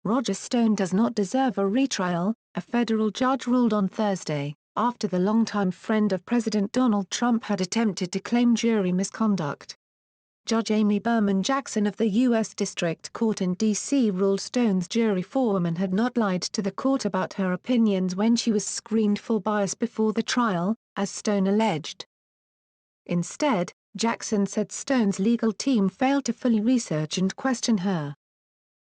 Roger Stone does not deserve a retrial, a federal judge ruled on Thursday, after the longtime friend of President Donald Trump had attempted to claim jury misconduct. Judge Amy Berman Jackson of the U.S. District Court in D.C. ruled Stone's jury forewoman had not lied to the court about her opinions when she was screened for bias before the trial, as Stone alleged. Instead, Jackson said Stone's legal team failed to fully research and question her.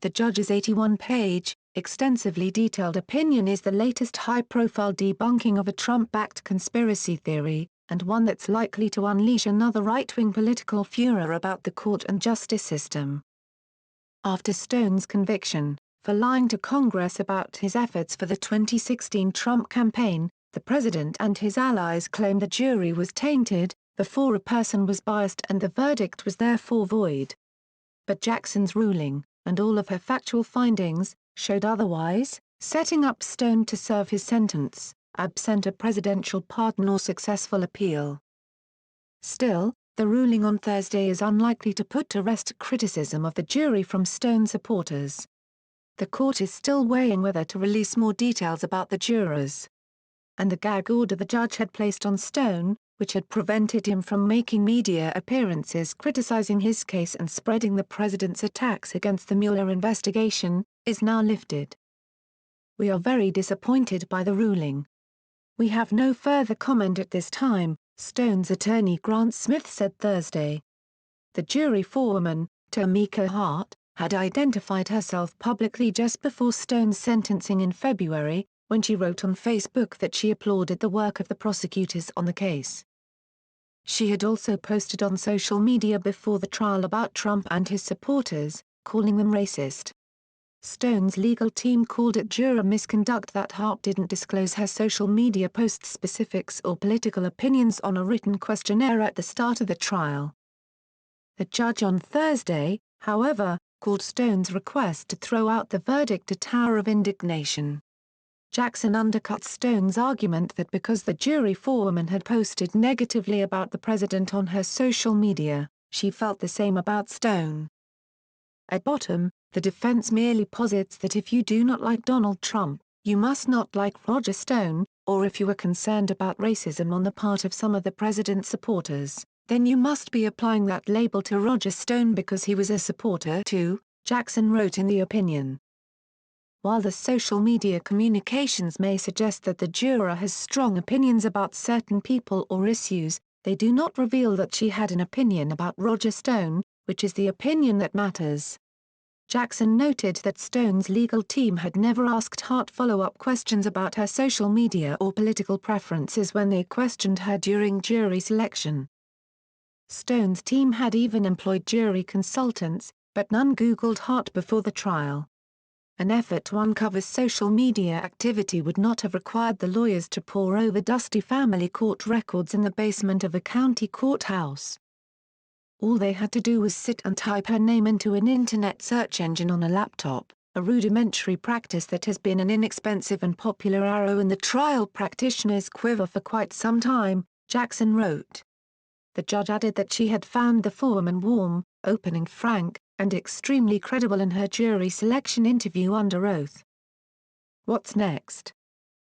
The judge's 81-page, extensively detailed opinion is the latest high-profile debunking of a Trump-backed conspiracy theory, and one that's likely to unleash another right-wing political furor about the court and justice system. After Stone's conviction, for lying to Congress about his efforts for the 2016 Trump campaign, the president and his allies claimed the jury was tainted, before a person was biased and the verdict was therefore void. But Jackson's ruling, and all of her factual findings, showed otherwise, setting up Stone to serve his sentence, absent a presidential pardon or successful appeal. Still, the ruling on Thursday is unlikely to put to rest criticism of the jury from Stone supporters. The court is still weighing whether to release more details about the jurors. And the gag order the judge had placed on Stone, which had prevented him from making media appearances criticizing his case and spreading the president's attacks against the Mueller investigation, is now lifted. "We are very disappointed by the ruling. We have no further comment at this time," Stone's attorney Grant Smith said Thursday. The jury forewoman, Tamika Hart, had identified herself publicly just before Stone's sentencing in February, when she wrote on Facebook that she applauded the work of the prosecutors on the case. She had also posted on social media before the trial about Trump and his supporters, calling them racist. Stone's legal team called it juror misconduct that Hart didn't disclose her social media post specifics or political opinions on a written questionnaire at the start of the trial. The judge on Thursday, however, called Stone's request to throw out the verdict a tower of indignation. Jackson undercut Stone's argument that because the jury forewoman had posted negatively about the president on her social media, she felt the same about Stone. At bottom, the defense merely posits that if you do not like Donald Trump, you must not like Roger Stone, or if you are concerned about racism on the part of some of the president's supporters, then you must be applying that label to Roger Stone because he was a supporter too, Jackson wrote in the opinion. While the social media communications may suggest that the juror has strong opinions about certain people or issues, they do not reveal that she had an opinion about Roger Stone, which is the opinion that matters. Jackson noted that Stone's legal team had never asked Hart follow-up questions about her social media or political preferences when they questioned her during jury selection. Stone's team had even employed jury consultants, but none Googled Hart before the trial. An effort to uncover social media activity would not have required the lawyers to pore over dusty family court records in the basement of a county courthouse. All they had to do was sit and type her name into an internet search engine on a laptop, a rudimentary practice that has been an inexpensive and popular arrow in the trial practitioner's quiver for quite some time, Jackson wrote. The judge added that she had found the forewoman warm, open and frank, and extremely credible in her jury selection interview under oath. What's next?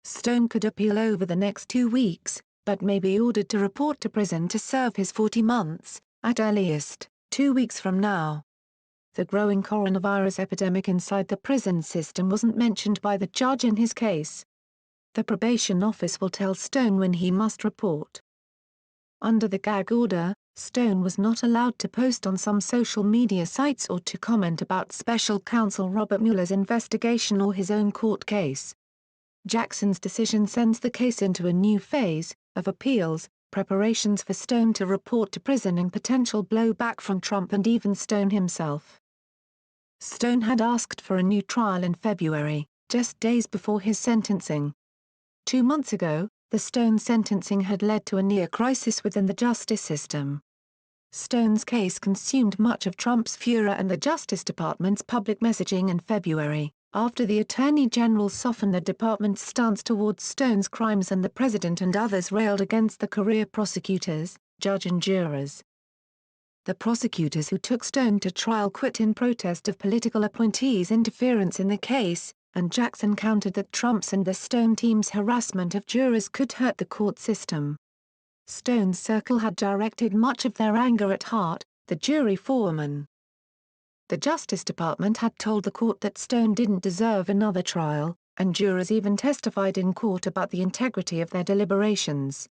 Stone could appeal over the next 2 weeks, but may be ordered to report to prison to serve his 40 months, at earliest, 2 weeks from now. The growing coronavirus epidemic inside the prison system wasn't mentioned by the judge in his case. The probation office will tell Stone when he must report. Under the gag order, Stone was not allowed to post on some social media sites or to comment about special counsel Robert Mueller's investigation or his own court case. Jackson's decision sends the case into a new phase of appeals, preparations for Stone to report to prison and potential blowback from Trump and even Stone himself. Stone had asked for a new trial in February, just days before his sentencing. 2 months ago, the Stone sentencing had led to a near crisis within the justice system. Stone's case consumed much of Trump's furor and the Justice Department's public messaging in February, after the Attorney General softened the department's stance towards Stone's crimes and the president and others railed against the career prosecutors, judge and jurors. The prosecutors who took Stone to trial quit in protest of political appointees' interference in the case, and Jackson countered that Trump's and the Stone team's harassment of jurors could hurt the court system. Stone's circle had directed much of their anger at Hart, the jury foreman. The Justice Department had told the court that Stone didn't deserve another trial, and jurors even testified in court about the integrity of their deliberations.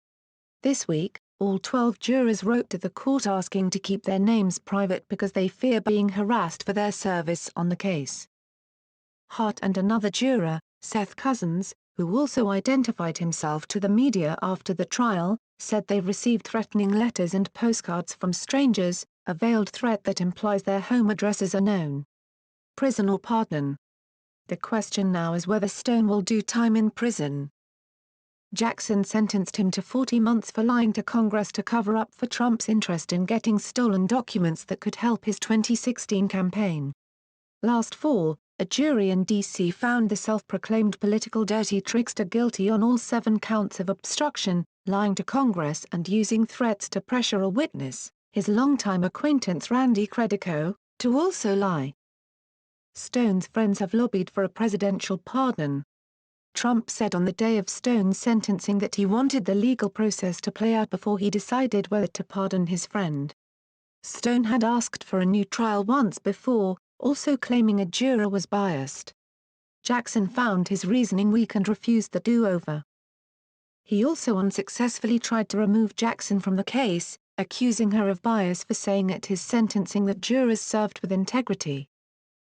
This week, all 12 jurors wrote to the court asking to keep their names private because they fear being harassed for their service on the case. Hart and another juror, Seth Cousins, who also identified himself to the media after the trial, said they received threatening letters and postcards from strangers, a veiled threat that implies their home addresses are known. Prison or pardon? The question now is whether Stone will do time in prison. Jackson sentenced him to 40 months for lying to Congress to cover up for Trump's interest in getting stolen documents that could help his 2016 campaign. Last fall, a jury in D.C. found the self-proclaimed political dirty trickster guilty on all 7 counts of obstruction, lying to Congress and using threats to pressure a witness, his longtime acquaintance Randy Credico, to also lie. Stone's friends have lobbied for a presidential pardon. Trump said on the day of Stone's sentencing that he wanted the legal process to play out before he decided whether to pardon his friend. Stone had asked for a new trial once before, also claiming a juror was biased. Jackson found his reasoning weak and refused the do-over. He also unsuccessfully tried to remove Jackson from the case, accusing her of bias for saying at his sentencing that jurors served with integrity.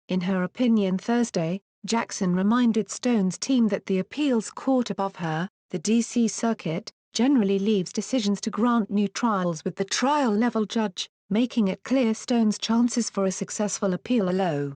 In her opinion Thursday, Jackson reminded Stone's team that the appeals court above her, the D.C. Circuit, generally leaves decisions to grant new trials with the trial-level judge, making it clear Stone's chances for a successful appeal are low.